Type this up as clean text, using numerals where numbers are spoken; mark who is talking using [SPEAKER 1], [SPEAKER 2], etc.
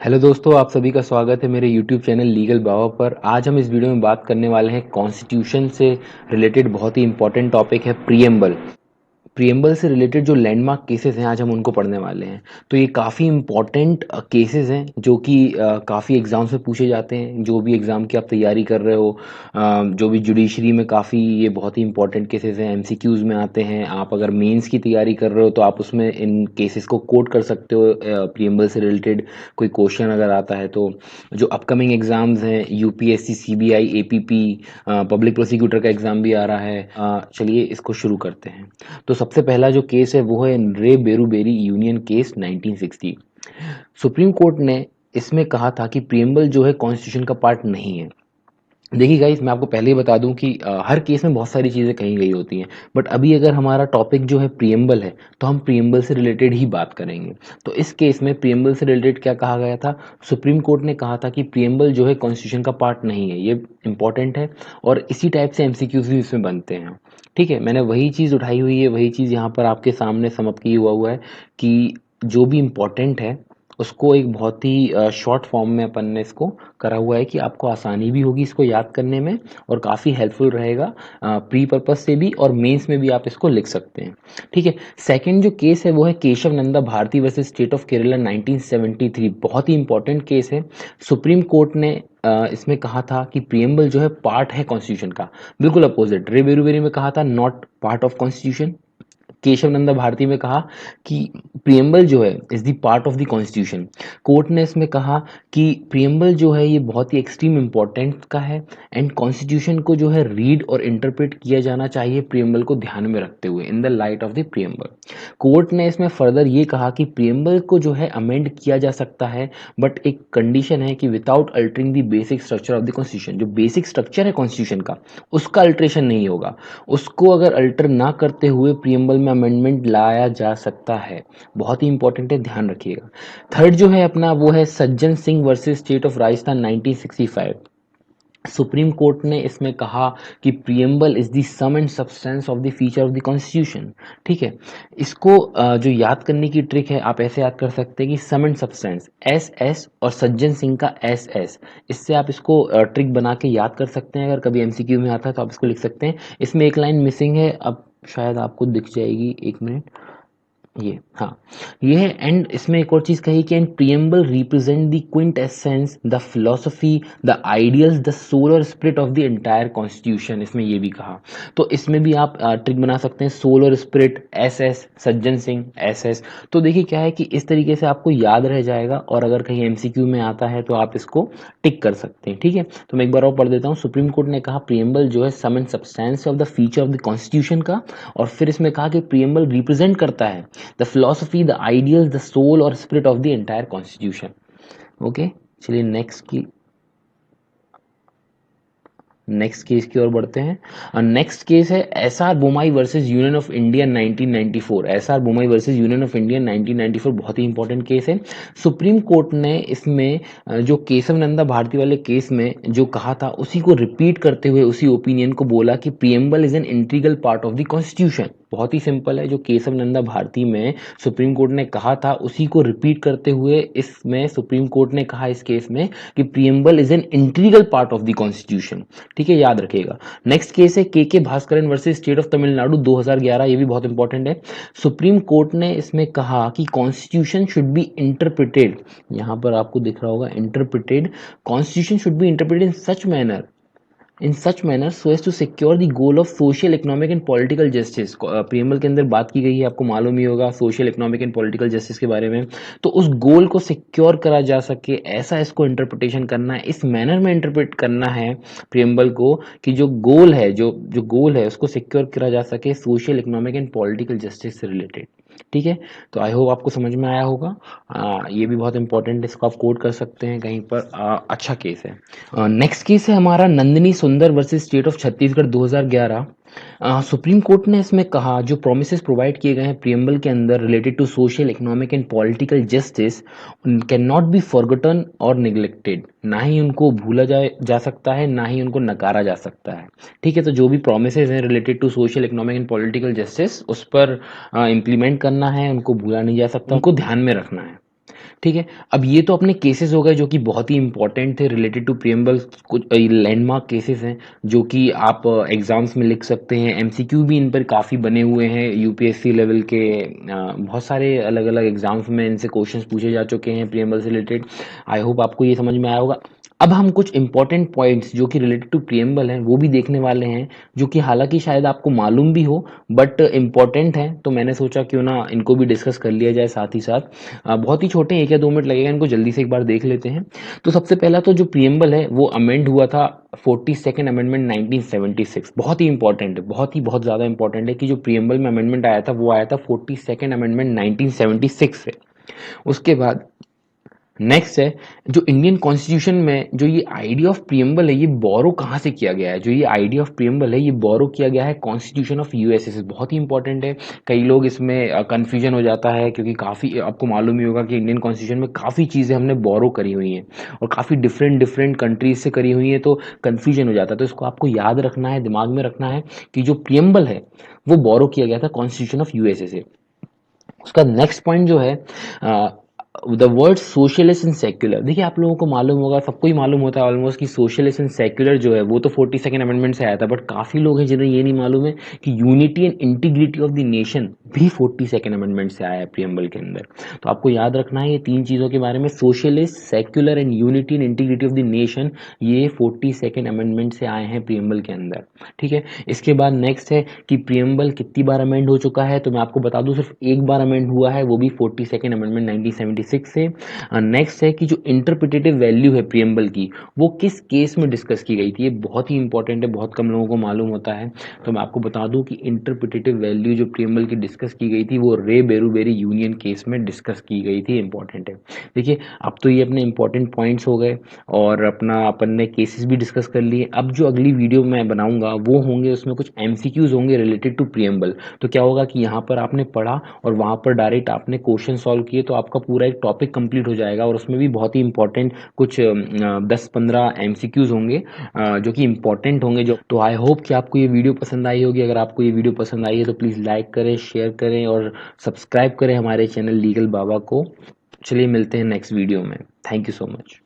[SPEAKER 1] Hello दोस्तों, आप सभी का स्वागत है मेरे यूट्यूब चैनल लीगल बाबा पर। आज हम इस वीडियो में बात करने वाले हैं कॉन्स्टिट्यूशन से रिलेटेड बहुत ही इंपॉर्टेंट टॉपिक है प्रीएम्बल। प्रीएम्बल से रिलेटेड जो लैंडमार्क केसेस हैं आज हम उनको पढ़ने वाले हैं। तो ये काफ़ी इंपॉर्टेंट केसेस हैं जो कि काफ़ी एग्जाम्स में पूछे जाते हैं। जो भी एग्ज़ाम की आप तैयारी कर रहे हो, जो भी जुडिशरी में काफ़ी ये बहुत ही इंपॉर्टेंट केसेस हैं, एमसीक्यूज़ में आते हैं। आप अगर मेंस की तैयारी कर रहे हो तो आप उसमें इन केसेस को कोट कर सकते हो। प्रीएम्बल से रिलेटेड कोई क्वेश्चन अगर आता है तो जो अपकमिंग एग्ज़ाम्स हैं, UPSC, CBI, APP, public prosecutor का एग्ज़ाम भी आ रहा है। चलिए इसको शुरू करते हैं। तो सबसे पहला जो केस है वो है रे बेरूबेरी यूनियन केस 1960। सुप्रीम कोर्ट ने इसमें कहा था कि प्रीएम्बल जो है कॉन्स्टिट्यूशन का पार्ट नहीं है। देखिए गाइस, मैं आपको पहले ही बता दूं कि हर केस में बहुत सारी चीज़ें कही गई होती हैं, बट अभी अगर हमारा टॉपिक जो है प्रीएम्बल है तो हम प्रीएम्बल से रिलेटेड ही बात करेंगे। तो इस केस में प्रीएम्बल से रिलेटेड क्या कहा गया था? सुप्रीम कोर्ट ने कहा था कि प्रीएम्बल जो है कॉन्स्टिट्यूशन का पार्ट नहीं है। ये इंपॉर्टेंट है और इसी टाइप से एमसीक्यूज भी इसमें बनते हैं। ठीक है, मैंने वही चीज़ उठाई हुई है, वही चीज़ यहाँ पर आपके सामने समअप की हुआ है कि जो भी इम्पोर्टेंट है उसको एक बहुत ही शॉर्ट फॉर्म में अपन ने इसको करा हुआ है कि आपको आसानी भी होगी इसको याद करने में और काफ़ी हेल्पफुल रहेगा प्री पर्पस से भी, और मेंस में भी आप इसको लिख सकते हैं। ठीक है, सेकंड जो केस है वो है Kesavananda Bharati versus state of Kerala 1973। बहुत ही इंपॉर्टेंट केस है। सुप्रीम कोर्ट ने इसमें कहा था कि प्रीएम्बल जो है पार्ट है कॉन्स्टिट्यूशन का। बिल्कुल अपोजिट, रे बेरुबेरी में कहा था not part of constitution. Kesavananda Bharati में कहा कि प्रीएम्बल जो है is the part of the constitution. Court ने इसमें कहा कि प्रीएम्बल जो है ये बहुत ही एक्सट्रीम इंपॉर्टेंट का है एंड कॉन्स्टिट्यूशन को जो है रीड और इंटरप्रेट किया जाना चाहिए प्रीएम्बल को ध्यान में रखते हुए in the light of the preamble. Court ने इसमें फर्दर ये कहा कि प्रीएम्बल को जो है अमेंड किया जा सकता है, बट एक कंडीशन है कि without altering the basic structure of the constitution. जो बेसिक स्ट्रक्चर है कॉन्स्टिट्यूशन का उसका अल्ट्रेशन नहीं होगा। उसको अगर अल्टर ना करते हुए प्रीएम्बल में अमेंडमेंट लाया जा सकता है। बहुत ही इंपॉर्टेंट है, ध्यान रखिएगा। थर्ड जो है अपना वो है Sajjan Singh versus state of Rajasthan 1965। Supreme court ने इसमें कहा कि preamble is the sum and substance of the feature of the constitution. ठीक है, इसको जो याद करने की ट्रिक है आप ऐसे याद कर सकते हैं कि सम एंड सब्सटेंस एस एस और सज्जन सिंह का एस एस। इससे आप इसको ट्रिक बना के याद कर सकते हैं। अगर कभी एमसीक्यू में आता है तो आप इसको लिख सकते हैं। इसमें एक लाइन मिसिंग है, अब शायद आपको दिख जाएगी, एक मिनट। ये हाँ, ये है। एंड इसमें एक और चीज कही कि and preamble represent the quintessence, the philosophy, the ideals, the soul और spirit of the entire constitution. इसमें ये भी कहा। तो इसमें भी आप ट्रिक बना सकते हैं, सोल और spirit S S, Sajjan Singh S S. तो देखिए क्या है कि इस तरीके से आपको याद रह जाएगा और अगर कहीं एमसीक्यू में आता है तो आप इसको टिक कर सकते हैं। ठीक है, तो मैं एक बार और पढ़ देता हूँ। सुप्रीम कोर्ट ने कहा प्रीएम्बल जो है sum and substance of the feature of the constitution का, और फिर इसमें कहा कि प्रीएम्बल रिप्रेजेंट करता है the philosophy, the ideals, the soul और spirit of the entire constitution. Okay, चलिए नेक्स्ट केस की ओर बढ़ते हैं। नेक्स्ट केस है S R Bommai versus union of India 1994। S R Bommai versus union of India 1994 बहुत ही इंपॉर्टेंट केस है। सुप्रीम कोर्ट ने इसमें जो केशव नंदा भारती वाले केस में जो कहा था उसी को रिपीट करते हुए उसी ओपिनियन को बोला कि preamble is an integral part of the constitution. बहुत ही सिंपल है, जो केशव नंदा भारती में सुप्रीम कोर्ट ने कहा था उसी को रिपीट करते हुए इसमें सुप्रीम कोर्ट ने कहा इस केस में कि preamble is an integral part of the constitution. ठीक है, याद रखिएगा। नेक्स्ट केस है के Bhaskaran versus state of Tamil Nadu 2011। ये भी बहुत इंपॉर्टेंट है। सुप्रीम कोर्ट ने इसमें कहा कि कॉन्स्टिट्यूशन शुड बी इंटरप्रिटेड, यहां पर आपको दिख रहा होगा interpreted, constitution should be interpreted in such manner so as to secure the goal of social economic and political justice. Preamble के अंदर बात की गई है, आपको मालूम ही होगा social economic and political justice के बारे में। तो उस गोल को सिक्योर करा जा सके ऐसा इसको इंटरप्रिटेशन करना है, इस मैनर में इंटरप्रेट करना है प्रीएम्बल को कि जो गोल है जो गोल है उसको सिक्योर करा जा सके social economic and political justice से रिलेटेड। ठीक है, तो आई होप आपको समझ में आया होगा। ये भी बहुत इंपॉर्टेंट है, इसको आप कोड कर सकते हैं कहीं पर। अच्छा केस है। नेक्स्ट केस है हमारा नंदिनी सुंदर versus state of Chhattisgarh 2011। Supreme court ने इसमें कहा जो प्रोमिसेस प्रोवाइड किए गए हैं प्रीएम्बल के अंदर related to social economic and political justice can not be forgotten और निग्लेक्टेड। ना ही उनको भूला जा सकता है, ना ही उनको नकारा जा सकता है। ठीक है, तो जो भी प्रोमिसेस हैं related to social economic and political justice उस पर इम्प्लीमेंट करना है, उनको भूला नहीं जा सकता, उनको ध्यान में रखना है। ठीक है। अब ये तो अपने केसेस हो गए जो कि बहुत ही इंपॉर्टेंट थे रिलेटेड टू प्रियम्बल। कुछ लैंडमार्क केसेस हैं जो कि आप एग्जाम्स में लिख सकते हैं। एमसीक्यू भी इन पर काफ़ी बने हुए हैं यूपीएससी लेवल के। बहुत सारे अलग अलग एग्जाम्स में इनसे क्वेश्चंस पूछे जा चुके हैं प्रियम्बल से रिलेटेड। आई होप आपको ये समझ में आया होगा। अब हम कुछ इंपॉर्टेंट पॉइंट्स जो कि रिलेटेड टू प्रियम्बल हैं वो भी देखने वाले हैं, जो कि हालांकि शायद आपको मालूम भी हो बट इम्पॉर्टेंट है, तो मैंने सोचा क्यों ना इनको भी डिस्कस कर लिया जाए साथ ही साथ। बहुत ही छोटे हैं, 1 या 2 मिनट लगेगा, इनको जल्दी से एक बार देख लेते हैं। तो सबसे पहला तो जो प्रियम्बल है वो अमेंड हुआ था 42nd अमेंडमेंट 1976। बहुत ही इंपॉर्टेंट है, बहुत ज़्यादा इंपॉर्टेंट है कि जो प्रियम्बल में अमेंडमेंट आया था वो आया था 42nd अमेंडमेंट 1976 से। उसके बाद नेक्स्ट है, जो इंडियन कॉन्स्टिट्यूशन में जो ये आइडिया ऑफ प्रियम्बल है ये बोरो कहाँ से किया गया है। जो ये आइडिया ऑफ प्रियम्बल है ये बोरो किया गया है कॉन्स्टिट्यूशन ऑफ यूएसएस। बहुत ही इंपॉर्टेंट है, कई लोग इसमें कंफ्यूजन हो जाता है क्योंकि काफ़ी आपको मालूम ही होगा कि इंडियन कॉन्स्टिट्यूशन में काफ़ी चीज़ें हमने बोरो करी हुई हैं और काफ़ी डिफरेंट डिफरेंट कंट्रीज से करी हुई हैं, तो कन्फ्यूजन हो जाता है। तो इसको आपको याद रखना है, दिमाग में रखना है कि जो प्रियम्बल है वो बोरो किया गया था कॉन्स्टिट्यूशन ऑफ यूएसए से। उसका नेक्स्ट पॉइंट जो है the word socialist and secular. देखिए आप लोगों को मालूम होगा, सबको ही मालूम होता है ऑलमोस्ट, कि सोशलिस्ट एंड सेक्युलर जो है वो तो 42nd अमेंडमेंट से आया था, बट काफ़ी लोग हैं जिन्हें ये नहीं मालूम है कि unity and integrity of the nation भी 42nd अमेंडमेंट से आया है प्रियम्बल के अंदर। तो आपको याद रखना है ये 3 चीज़ों के बारे में, socialist, secular and unity and integrity of the nation, ये 42nd अमेंडमेंट से आए हैं प्रियम्बल के अंदर। ठीक है। इसके बाद नेक्स्ट है कि प्रियम्बल कितनी बार अमेंड हो चुका है, तो मैं आपको बता दूं सिर्फ एक बार अमेंड हुआ है, वो भी 42nd अमेंडमेंट 1976 से। नेक्स्ट है कि जो इंटरप्रिटेटिव वैल्यू है प्रियम्बल की वो किस केस में डिस्कस की गई थी। ये बहुत ही इंपॉर्टेंट है, बहुत कम लोगों को मालूम होता है, तो मैं आपको बता दूं कि इंटरप्रिटेटिव वैल्यू जो प्रियम्बल की डिस्कस की गई थी वो रे बेरूबेरी यूनियन केस में डिस्कस की गई थी। इंपॉर्टेंट है। देखिए अब तो ये अपने इंपॉर्टेंट पॉइंट्स हो गए और अपना अपन ने केसेस भी डिस्कस कर लिए। अब जो अगली वीडियो मैं बनाऊंगा वो होंगे, उसमें कुछ एमसीक्यूज होंगे रिलेटेड टू प्रियम्बल। तो क्या होगा कि यहाँ पर आपने पढ़ा और वहाँ पर डायरेक्ट आपने क्वेश्चन सॉल्व किए, तो आपका पूरा एक टॉपिक कंप्लीट हो जाएगा और उसमें भी बहुत ही इंपॉर्टेंट कुछ 10-15 एमसीक्यूज होंगे जो कि इंपॉर्टेंट होंगे। जो तो आई होप कि आपको ये वीडियो पसंद आई होगी। अगर आपको ये वीडियो पसंद आई है तो प्लीज़ लाइक करें, शेयर करें और सब्सक्राइब करें हमारे चैनल लीगल बाबा को। चलिए मिलते हैं नेक्स्ट वीडियो में। Thank you so much.